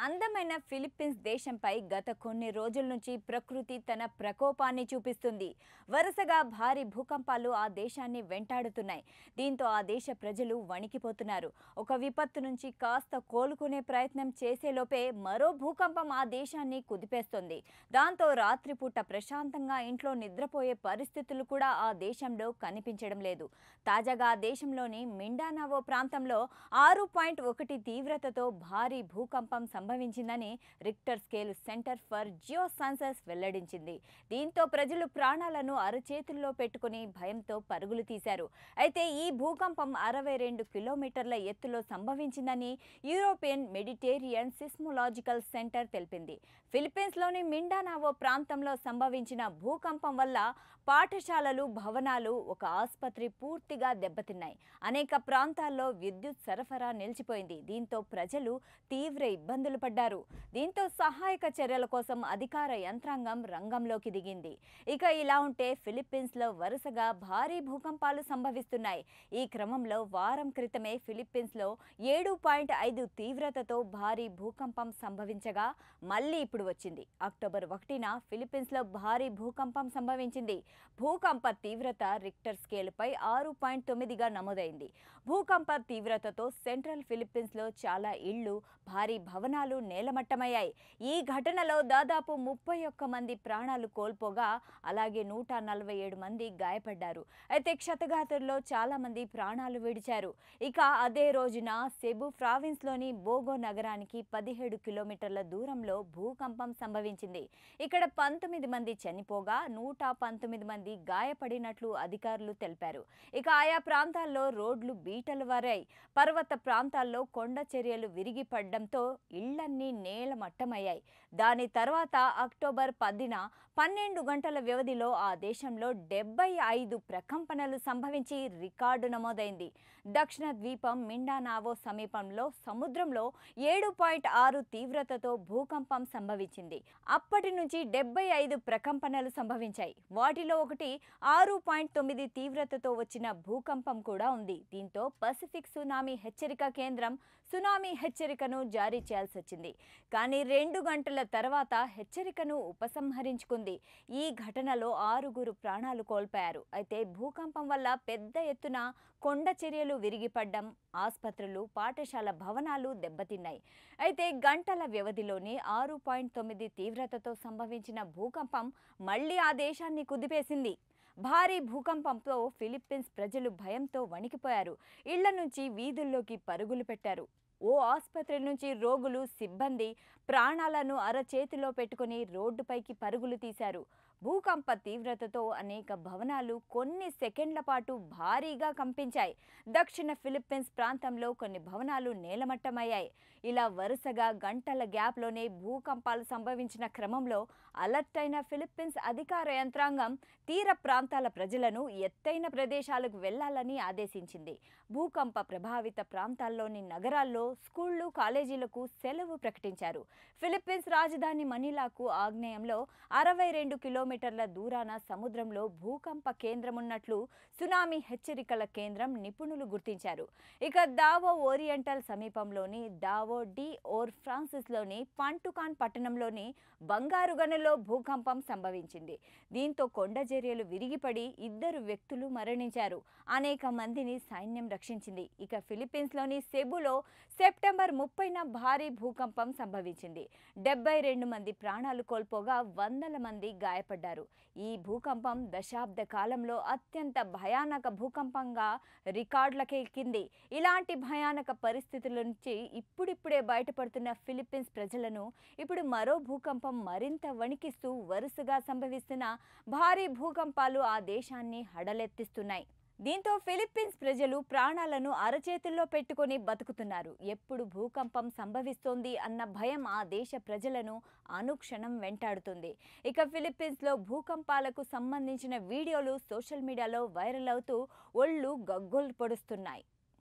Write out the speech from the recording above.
అందమైన ఫిలిప్పీన్స్ దేశంపై గత కొన్ని రోజుల నుంచి ప్రకృతి తన ప్రకోపాన్ని చూపిస్తుంది. వరుసగా భారీ భూకంపాలు ఆ దేశాన్ని వెంటాడుతున్నాయి. దీంతో ఆ దేశ ప్రజలు వణికిపోతున్నారు. ఒక విపత్తు నుంచి కాస్త కోలుకునే ప్రయత్నం చేసేలోపే మరో భూకంపం ఆ దేశాన్ని కుదిపేస్తుంది. దాంతో రాత్రిపూట ప్రశాంతంగా ఇంట్లో నిద్రపోయే పరిస్థితులు కూడా ఆ దేశంలో కనిపించడం లేదు. తాజాగా ఆ దేశంలోని మిండానావో ప్రాంతంలో 6.1 తీవ్రతతో భారీ భూకంపం సంభవించిందని Richter scale centre for geosciences వెల్లడించింది. దీంతో ప్రజలు ప్రాణాలను అరచేతుల్లో పెట్టుకుని భయంతో పరుగులు తీశారు. అయితే ఈ భూకంపం 62 కిలోమీటర్ల ఎత్తులో సంభవించిందని యూరోపియన్ మెడిటేరియన్ సిస్మోలాజికల్ సెంటర్ తెలిపింది. ఫిలిప్పీన్స్లోని మిండానావో ప్రాంతంలో సంభవించిన భూకంపం వల్ల పాఠశాలలు, భవనాలు, ఒక ఆసుపత్రి పూర్తిగా దెబ్బతిన్నాయి. అనేక ప్రాంతాల్లో విద్యుత్ సరఫరా నిలిచిపోయింది. దీంతో ప్రజలు తీవ్ర ఇబ్బందులు పడ్డారు. దీంతో సహాయక చర్యల కోసం అధికార యంత్రాంగం రంగంలోకి దిగింది. ఇక ఇలా ఉంటే ఫిలిప్పీన్స్లో వరుసగా భారీ భూకంపాలు సంభవిస్తున్నాయి. ఈ క్రమంలో వారం క్రితమే ఫిలిప్పీన్స్లో 7.5 తీవ్రతతో భారీ భూకంపం సంభవించగా మళ్ళీ ఇప్పుడు వచ్చింది. అక్టోబర్ 1న ఫిలిప్పీన్స్లో భారీ భూకంపం సంభవించింది. భూకంప తీవ్రత రిక్టర్ స్కేలుపై 6.9గా నమోదైంది. భూకంప తీవ్రతతో సెంట్రల్ ఫిలిప్పీన్స్లో చాలా ఇళ్లు, భారీ భవనాలు నేలమట్టమయ్యాయి. ఈ ఘటనలో దాదాపు 31 మంది ప్రాణాలు కోల్పోగా అలాగే 147 మంది గాయపడ్డారు. అయితే క్షతగాత్రుల్లో చాలా మంది ప్రాణాలు విడిచారు. ఇక అదే రోజున సెబు ప్రావిన్స్లోని బోగో నగరానికి 17 కిలోమీటర్ల దూరంలో భూకంపం సంభవించింది. ఇక్కడ 19 మంది చనిపోగా 119 మంది గాయపడినట్లు అధికారులు తెలిపారు. ఇక ఆయా ప్రాంతాల్లో రోడ్లు బీటలు వారాయి. పర్వత ప్రాంతాల్లో కొండ చర్యలు విరిగి పడడంతో ఇళ్లన్నీ నేలమట్టమయ్యాయి. దాని తర్వాత అక్టోబర్ 10న 12 గంటల వ్యవధిలో ఆ దేశంలో 75 ప్రకంపనలు సంభవించి రికార్డు నమోదైంది. దక్షిణ ద్వీపం మిండానావో సమీపంలో సముద్రంలో 7.6 తీవ్రతతో భూకంపం సంభవించింది. అప్పటి నుంచి 75 ప్రకంపనలు సంభవించాయి. వాటిలో ఒకటి 6.9 తీవ్రతతో వచ్చిన భూకంపం కూడా ఉంది. దీంతో పసిఫిక్ సునామీ హెచ్చరిక కేంద్రం సునామీ హెచ్చరికను జారీ చేయాల్సి వచ్చింది. కానీ 2 గంటల తర్వాత హెచ్చరికను ఉపసంహరించుకుంది. ఈ ఘటనలో 6గురు ప్రాణాలు కోల్పోయారు. అయితే భూకంపం వల్ల పెద్ద ఎత్తున కొండ చర్యలు విరిగిపడ్డం, ఆసుపత్రులు, పాఠశాల భవనాలు దెబ్బతిన్నాయి. అయితే గంటల వ్యవధిలోనే 6.9 తీవ్రతతో సంభవించిన భూకంపం మళ్లీ ఆ దేశాన్ని కుదిపేసింది. భారీ భూకంపంతో ఫిలిప్పీన్స్ ప్రజలు భయంతో వణికిపోయారు. ఇళ్ల నుంచి వీధుల్లోకి పరుగులు పెట్టారు. ఓ ఆసుపత్రి నుంచి రోగులు, సిబ్బంది ప్రాణాలను అరచేతిలో పెట్టుకుని రోడ్డుపైకి పరుగులు తీశారు. భూకంప తీవ్రతతో అనేక భవనాలు కొన్ని సెకండ్ల పాటు భారీగా కంపించాయి. దక్షిణ ఫిలిప్పీన్స్ ప్రాంతంలో కొన్ని భవనాలు నేలమట్టమయ్యాయి. ఇలా వరుసగా గంటల గ్యాప్లోనే భూకంపాలు సంభవించిన క్రమంలో అలర్ట్ అయిన ఫిలిప్పీన్స్ అధికార యంత్రాంగం తీర ప్రాంతాల ప్రజలను ఎత్తైన ప్రదేశాలకు వెళ్లాలని ఆదేశించింది. భూకంప ప్రభావిత ప్రాంతాల్లోని నగరాల్లో స్కూళ్లు, కాలేజీలకు సెలవు ప్రకటించారు. ఫిలిప్పీన్స్ రాజధాని మనీలాకు ఆగ్నేయంలో 62 కిలోమీటర్ల దూరాన సముద్రంలో భూకంప కేంద్రం ఉన్నట్లు సునామీ హెచ్చరికల కేంద్రం నిపుణులు గుర్తించారు. ఇక దావో ఓరియంటల్ సమీపంలోని దావో డి ఓర్ ఫ్రాన్సిస్లోని పంటుకాన్ పట్టణంలోని బంగారు గనుల్లో భూకంపం సంభవించింది. దీంతో కొండ చర్యలు విరిగిపడి 2 వ్యక్తులు మరణించారు. అనేక మందిని సైన్యం రక్షించింది. ఇక ఫిలిప్పీన్స్లోని సెబులో సెప్టెంబర్ 30న భారీ భూకంపం సంభవించింది. 72 మంది ప్రాణాలు కోల్పోగా వందల మంది గాయపడ్డారు. ఈ భూకంపం దశాబ్ద కాలంలో అత్యంత భయానక భూకంపంగా రికార్డులకెక్కింది. ఇలాంటి భయానక పరిస్థితుల నుంచి ఇప్పుడిప్పుడే బయటపడుతున్న ఫిలిప్పీన్స్ ప్రజలను ఇప్పుడు మరో భూకంపం మరింత వణికిస్తూ వరుసగా సంభవిస్తున్న భారీ భూకంపాలు ఆ దేశాన్ని హడలెత్తిస్తున్నాయి. దీంతో ఫిలిప్పీన్స్ ప్రజలు ప్రాణాలను అరచేతుల్లో పెట్టుకొని బతుకుతున్నారు. ఎప్పుడు భూకంపం సంభవిస్తోంది అన్న భయం ఆ దేశ ప్రజలను అనుక్షణం వెంటాడుతుంది. ఇక ఫిలిప్పీన్స్లో భూకంపాలకు సంబంధించిన వీడియోలు సోషల్ మీడియాలో వైరల్ అవుతూ ఒళ్ళు గగ్గోలు పొడుస్తున్నాయి.